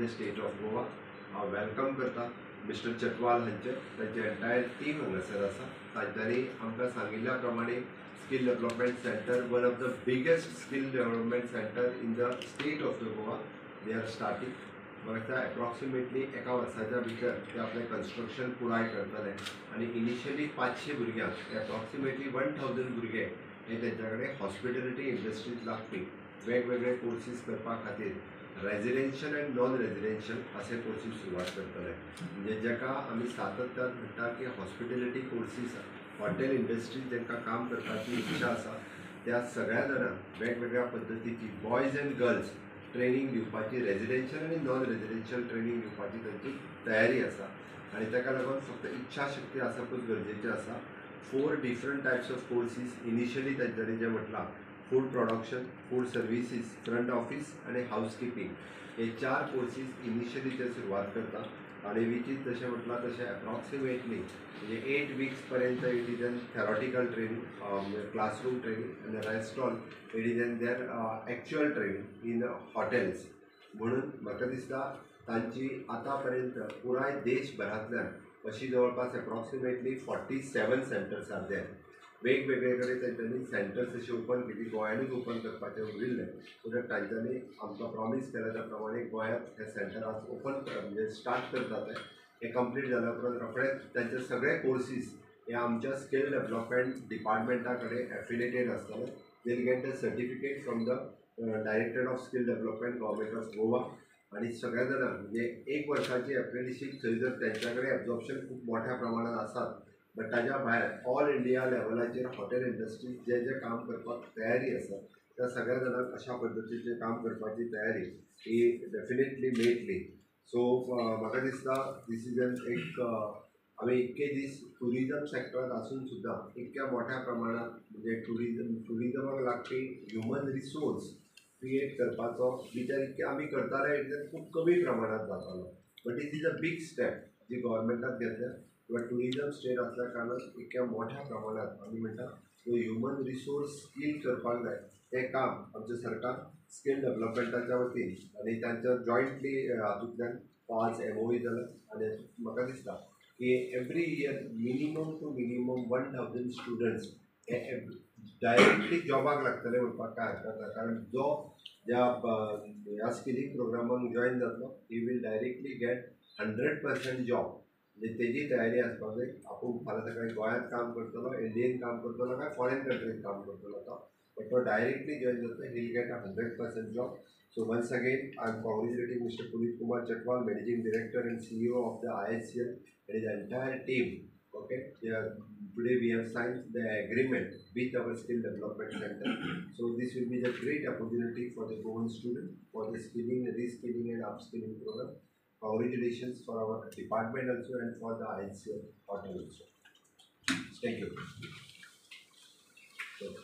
The state of Goa हांव welcome करता mister Chatwal हांचे तांचे एंटायर टीम हांगासर आसा. तांच्यांनी आमकां सांगिल्ल्या प्रमाणे skill development centre one of the biggest skill development centre in the state of the Goa they are starting. म्हाका दिसता एप्रॉक्सिमेटली एका वर्साच्या भितर ते आपलें कन्स्ट्रक्शन पुराय करतले आनी इनिशियली 500 भुरग्यांक एप्रॉक्सिमेटली 1000 भुरगे हे तेंच्या कडेन हॉस्पिटॅलिटी इंडस्ट्रींत लागपी वेगवेगळे कोर्सीस करपा खातीर रेजिडेन्शियल एंड नॉन रेजिडेन्शियल असे कोर्सीस सुरवात करतले. म्हणजे जेका आमी सातत्यान म्हणटा की हॉस्पिटॅलिटी कोर्सीस हॉटेल इंडस्ट्रीज जेंकां काम करपाची इच्छा आसा त्या सगळ्या जाणांक वेगवेगळ्या पद्दतीची बॉयज एंड गर्ल्स ट्रेनिंग दिवपाची रेजिडेन्शियल आनी नॉन रेजिडेन्शियल ट्रेनिंग दिवपाची तांची तयारी आसा. आनी ताका लागून फक्त इच्छाशक्ती आसपूच गरजेचें आसा. 4 different types of courses initially तांच्यांनी जे म्हटलां food production, food services, front office आणि हाऊसकीपिंग हे 4 कोर्सीस इनिशियली ते सुरवात करता. आणि वीच इज जशें म्हटलां तशें एप्रॉक्सिमेटली म्हणजे 8 वीक्स पर्यंत it is an theoretical training, classroom training आनी rest all it is an there actual training in hotels. म्हणून म्हाका दिसता तांची आतां पर्यंत पुराय देशभरांतल्यान अशी जवळपास एप्रॉक्सिमेटली 47 सेंटर्स आर देर. वेगवेगळे कडेन तेंच्यांनी सेंटर्स अशी ओपन केली. गोंयांतूच ओपन करपाचें उरिल्लें पूण तांच्यांनी आमकां प्रॉमीस केल्या त्या प्रमाणे गोंयांत हे सेंटर आज ओपन म्हणजे स्टार्ट करतात. हे कंप्लीट जाल्या उपरांत रोखडेच तांचे सगळे कोर्सीस हे आमच्या स्किल डेव्हलपमेंट डिपार्टमेंटा कडेन एफिलिएटेड आसतले. They will get the certificate from the directorate of skill development government of Goa. आणि सगळ्या जाणांक म्हणजे 1 वर्साची एप्रेंटिसशीप थंय जर तेंच्या कडेन एब्जॉर्प्शन खूब मोठ्या प्रमाणात आसात बट ताज्या भायर ऑल इंडिया लेवलाचेर हॉटेल इंडस्ट्रीज जे जे काम करपाक तयारी आसा त्या सगळ्या जाणांक अशा पद्दतीचें काम करपाची तयारी ही डेफिनेटली मेळटली. सो म्हाका दिसता दीस इज एन एक आमी इतके दीस टुरिजम सेक्टरांत आसून सुद्दां इतक्या मोठ्या प्रमाणात म्हणजे टुरिजमाक लागपी ह्युमन रिसोर्स क्रिएट करपाचो विचार इतके आमी करताले इतले खूब कमी प्रमाणात जातालो. But it is a big step जी गव्हर्मेंटान घेतल्या किंवा टुरिजम स्टेट असल्या कारणान इतक्या मोठ्या प्रमाणात आमी म्हणटा जो ह्युमन रिसोर्स स्कील करपाक जाय तें काम आमचें सरकार स्किल डेव्हलपमेंटाच्या वतीन आनी तांच्या जॉयंटली हातूंतल्यान 5 MOU जाले. आनी म्हाका दिसता की every year minimum two minimum 1000 students हे डायरेक्टली जॉबाक लागतले म्हणपाक काय हरकत ना. कारण जो ह्या स्किलिंग प्रोग्रामाक जॉयन जातलो ही वील डायरेक्टली गेट 100% जॉब. म्हणजे तेजी तयारी आसपाक जाय. आपूण फाल्यां सकाळीं गोंयांत काम करतलो, इंडियेन काम करतलो काय फॉरेन कंट्रीन काम करतलो तो बट तो डायरेक्टली जॉयन जातलो he will get 100% job. So once again, I am congratulating Mr. Puneet Kumar Chhatwal, Managing Director and CEO of the ISCL and his entire team. Okay, today we have signed the agreement with our Skill Development Center. So this will be a great opportunity for the Goan student for the skilling, reskilling and upskilling program. Congratulations for our department also and for the ISCL hotel also. Thank you. So,